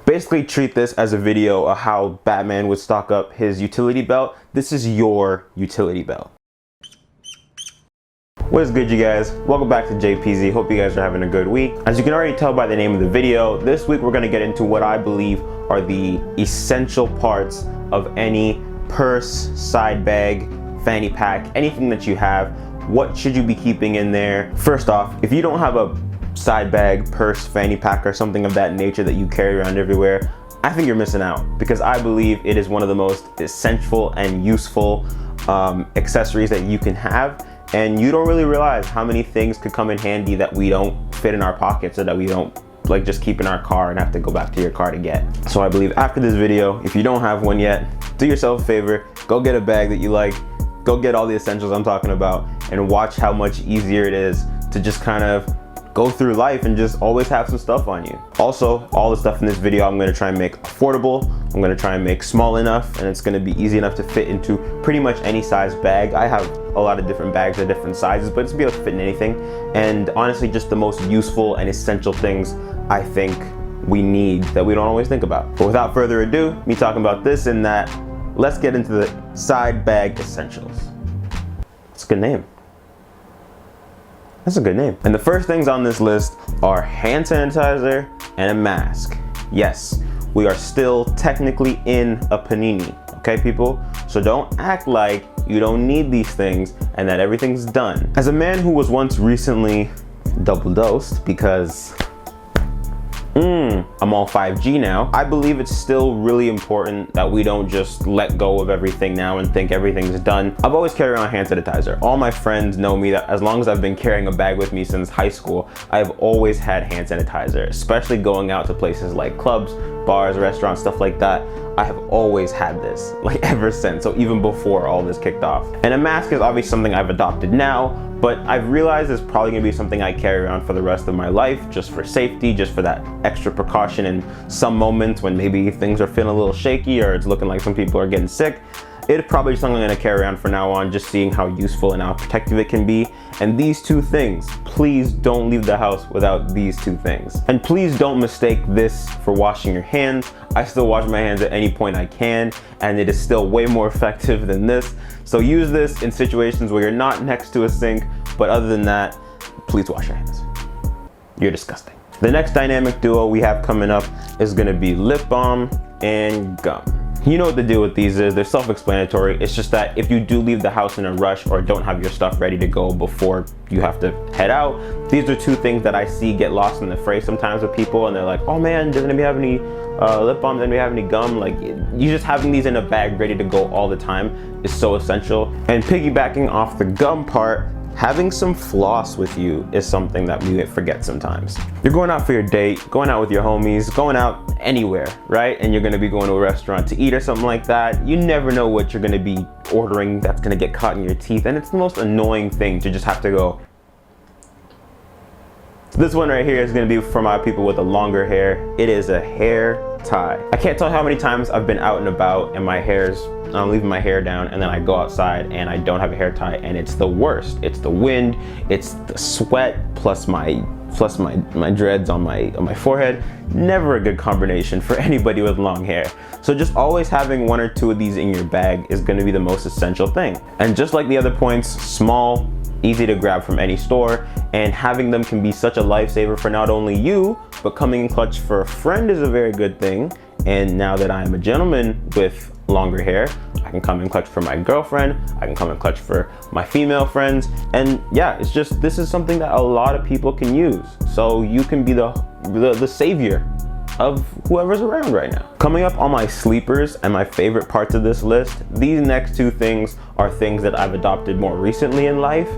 Basically treat this as a video of how Batman would stock up his utility belt. This is your utility belt. What is good, you guys? Welcome back to JPEEEZY. Hope you guys are having a good week. As you can already tell by the name of the video, this week we're going to get into what I believe are the essential parts of any purse, side bag, fanny pack, anything that you have. What should you be keeping in there? First off, if you don't have a side bag, purse, fanny pack, or something of that nature that you carry around everywhere, I think you're missing out, because I believe it is one of the most essential and useful accessories that you can have, and you don't really realize how many things could come in handy that we don't fit in our pockets, or that we don't like just keep in our car and have to go back to your car to get. So I believe after this video, if you don't have one yet, do yourself a favor, go get a bag that you like, go get all the essentials I'm talking about, and watch how much easier it is to just kind of go through life and just always have some stuff on you. Also, all the stuff in this video I'm gonna try and make affordable. I'm gonna try and make small enough, and it's gonna be easy enough to fit into pretty much any size bag. I have a lot of different bags of different sizes, but it's be able to fit in anything. And honestly, just the most useful and essential things I think we need that we don't always think about. But without further ado, me talking about this and that, let's get into the side bag essentials. It's a good name. That's a good name. And the first things on this list are hand sanitizer and a mask. Yes, we are still technically in a panini, okay people? So don't act like you don't need these things and that everything's done. As a man who was once recently double dosed, because I'm all 5G now, I believe it's still really important that we don't just let go of everything now and think everything's done. I've always carried around hand sanitizer. All my friends know me that as long as I've been carrying a bag with me since high school, I've always had hand sanitizer, especially going out to places like clubs, bars, restaurants, stuff like that. I have always had this, like ever since, so even before all this kicked off. And a mask is obviously something I've adopted now, but I've realized it's probably gonna be something I carry around for the rest of my life, just for safety, just for that extra precaution in some moments when maybe things are feeling a little shaky or it's looking like some people are getting sick. It's probably something I'm gonna carry around for now on, just seeing how useful and how protective it can be. And these two things, please don't leave the house without these two things. And please don't mistake this for washing your hands. I still wash my hands at any point I can, and it is still way more effective than this. So use this in situations where you're not next to a sink, but other than that, please wash your hands. You're disgusting. The next dynamic duo we have coming up is gonna be lip balm and gum. You know what the deal with these is, they're self-explanatory. It's just that if you do leave the house in a rush or don't have your stuff ready to go before you have to head out, these are two things that I see get lost in the fray sometimes with people, and they're like, oh man, doesn't anybody have any lip balm, doesn't anybody have any gum? Like, you just having these in a bag ready to go all the time is so essential. And piggybacking off the gum part, having some floss with you is something that we forget sometimes. You're going out for your date, going out with your homies, going out anywhere, right? And you're gonna be going to a restaurant to eat or something like that. You never know what you're gonna be ordering that's gonna get caught in your teeth, and it's the most annoying thing to just have to go. So this one right here is gonna be for my people with the longer hair. It is a hair tie. I can't tell how many times I've been out and about and I'm leaving my hair down, and then I go outside and I don't have a hair tie, and it's the worst. It's the wind, it's the sweat, plus my dreads on my forehead. Never a good combination for anybody with long hair. So just always having one or two of these in your bag is gonna be the most essential thing. And just like the other points, small, easy to grab from any store, and having them can be such a lifesaver for not only you, but coming in clutch for a friend is a very good thing. And now that I am a gentleman with longer hair, I can come in clutch for my girlfriend, I can come in clutch for my female friends, and yeah, it's just, this is something that a lot of people can use. So you can be the savior of whoever's around right now. Coming up on my sleepers and my favorite parts of this list, these next two things are things that I've adopted more recently in life,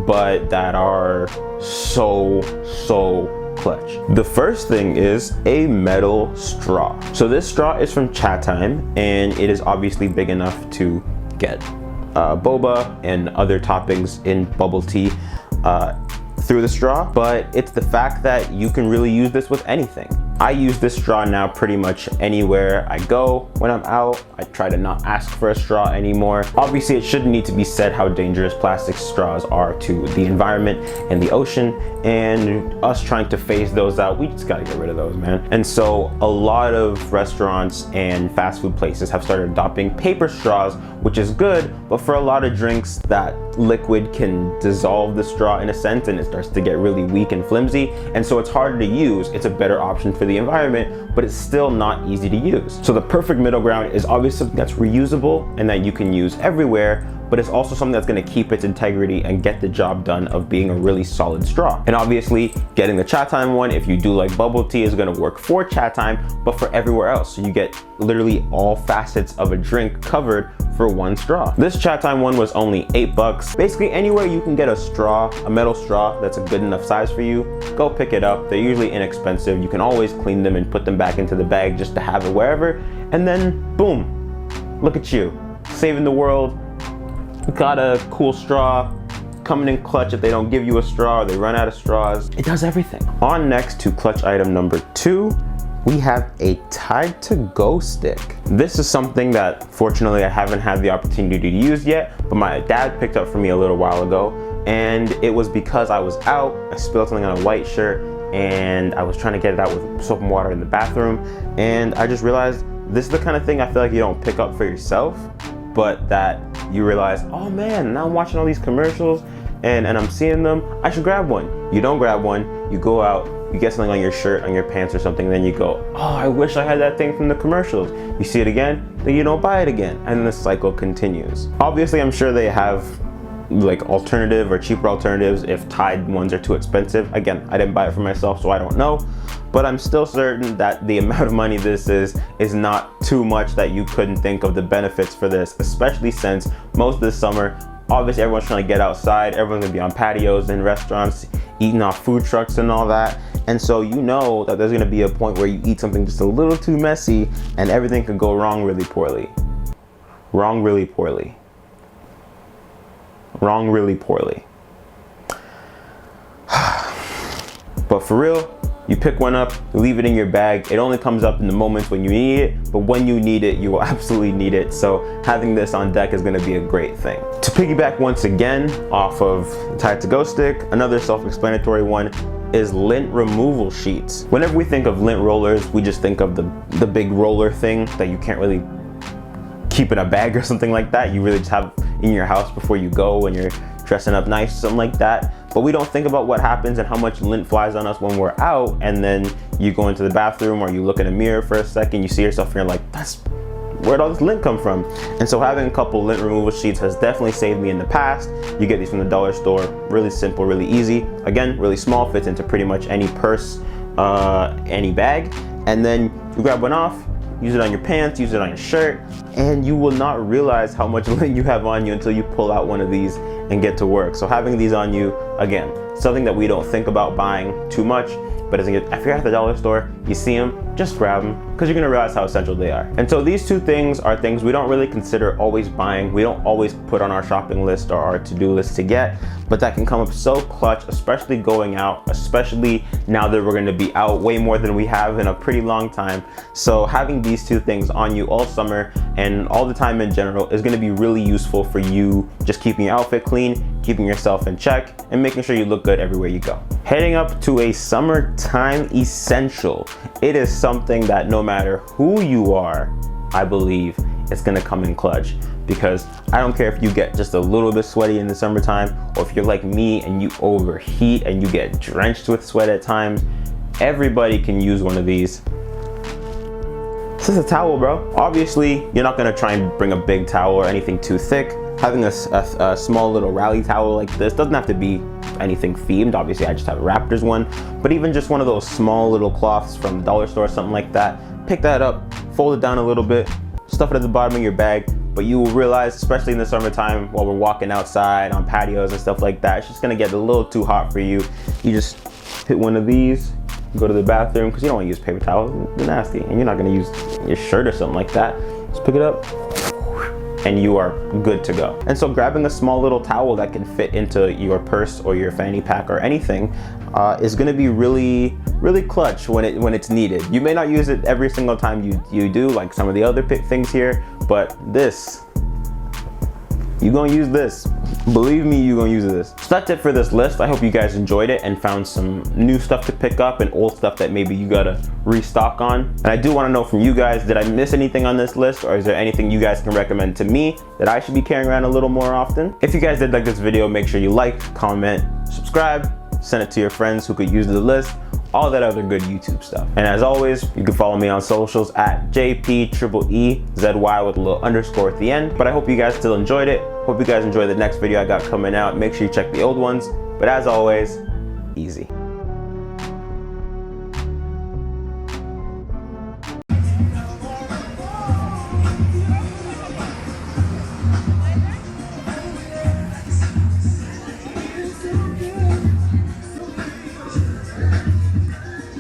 but that are so clutch. The first thing is a metal straw. So this straw is from Chat Time, and it is obviously big enough to get boba and other toppings in bubble tea through the straw, but it's the fact that you can really use this with anything. I use this straw now pretty much anywhere I go. When I'm out, I try to not ask for a straw anymore. Obviously, it shouldn't need to be said how dangerous plastic straws are to the environment and the ocean, and us trying to phase those out, we just gotta get rid of those, man. And so a lot of restaurants and fast food places have started adopting paper straws, which is good, but for a lot of drinks, that liquid can dissolve the straw in a sense, and it starts to get really weak and flimsy, and so it's harder to use. It's a better option for the environment, but it's still not easy to use. So the perfect middle ground is obviously something that's reusable and that you can use everywhere, but it's also something that's gonna keep its integrity and get the job done of being a really solid straw. And obviously, getting the chat time one, if you do like bubble tea, is gonna work for chat time, but for everywhere else. So you get literally all facets of a drink covered for one straw. This chat time one was only $8. Basically, anywhere you can get a straw, a metal straw that's a good enough size for you, go pick it up. They're usually inexpensive. You can always clean them and put them back into the bag just to have it wherever. And then boom, look at you, saving the world. Got a cool straw, coming in clutch if they don't give you a straw or they run out of straws. It does everything. On next to clutch item number 2, we have a Tide to Go stick. This is something that fortunately I haven't had the opportunity to use yet, but my dad picked up for me a little while ago, and it was because I was out, I spilled something on a white shirt, and I was trying to get it out with soap and water in the bathroom, and I just realized this is the kind of thing I feel like you don't pick up for yourself, but that you realize, oh man, now I'm watching all these commercials and I'm seeing them, I should grab one. You don't grab one, you go out, you get something on your shirt, on your pants or something, then you go, oh, I wish I had that thing from the commercials. You see it again, then you don't buy it again, and the cycle continues. Obviously, I'm sure they have like alternative or cheaper alternatives if Tide ones are too expensive. Again, I didn't buy it for myself, so I don't know, but I'm still certain that the amount of money this is not too much that you couldn't think of the benefits for this, especially since most of the summer, obviously everyone's trying to get outside, everyone's gonna be on patios and restaurants, eating off food trucks and all that. And so you know that there's gonna be a point where you eat something just a little too messy and everything could go wrong really poorly. Wrong really poorly. Wrong really poorly. But for real, you pick one up, you leave it in your bag. It only comes up in the moments when you need it, but when you need it, you will absolutely need it. So having this on deck is gonna be a great thing. To piggyback once again off of the Tide to Go stick, another self-explanatory one is lint removal sheets. Whenever we think of lint rollers, we just think of the big roller thing that you can't really keep in a bag or something like that. You really just have in your house before you go when you're dressing up nice, something like that. But we don't think about what happens and how much lint flies on us when we're out, and then you go into the bathroom or you look in a mirror for a second, you see yourself and you're like, where'd all this lint come from? And so having a couple lint removal sheets has definitely saved me in the past. You get these from the dollar store, really simple, really easy. Again, really small, fits into pretty much any purse, any bag. And then you grab one off, use it on your pants, use it on your shirt, and you will not realize how much lint you have on you until you pull out one of these and get to work. So having these on you, again, something that we don't think about buying too much, but if you're at the dollar store, you see them, just grab them, because you're gonna realize how essential they are. And so these two things are things we don't really consider always buying. We don't always put on our shopping list or our to-do list to get, but that can come up so clutch, especially going out, especially now that we're gonna be out way more than we have in a pretty long time. So having these two things on you all summer and all the time in general is gonna be really useful for you just keeping your outfit clean, keeping yourself in check, and making sure you look good everywhere you go. Heading up to a summertime essential. It is something that no matter who you are, I believe it's gonna come in clutch, because I don't care if you get just a little bit sweaty in the summertime, or if you're like me and you overheat and you get drenched with sweat at times, everybody can use one of these. This is a towel, bro. Obviously, you're not gonna try and bring a big towel or anything too thick. Having a small little rally towel like this doesn't have to be anything themed. Obviously, I just have a Raptors one, but even just one of those small little cloths from the dollar store or something like that, pick that up, fold it down a little bit, stuff it at the bottom of your bag, but you will realize, especially in the summertime while we're walking outside on patios and stuff like that, it's just gonna get a little too hot for you. You just hit one of these, go to the bathroom, because you don't want to use paper towels, they're nasty, and you're not gonna use your shirt or something like that. Just pick it up, and you are good to go. And so grabbing a small little towel that can fit into your purse or your fanny pack or anything is gonna be really clutch when it's needed. You may not use it every single time you do, like some of the other things here, but this, you're gonna use this. Believe me, you're gonna use this. So that's it for this list. I hope you guys enjoyed it and found some new stuff to pick up and old stuff that maybe you gotta restock on. And I do wanna know from you guys, did I miss anything on this list, or is there anything you guys can recommend to me that I should be carrying around a little more often? If you guys did like this video, make sure you like, comment, subscribe, send it to your friends who could use the list, all that other good YouTube stuff. And as always, you can follow me on socials at JPEEEZY with a little underscore at the end. But I hope you guys still enjoyed it. Hope you guys enjoy the next video I got coming out. Make sure you check the old ones. But as always, easy.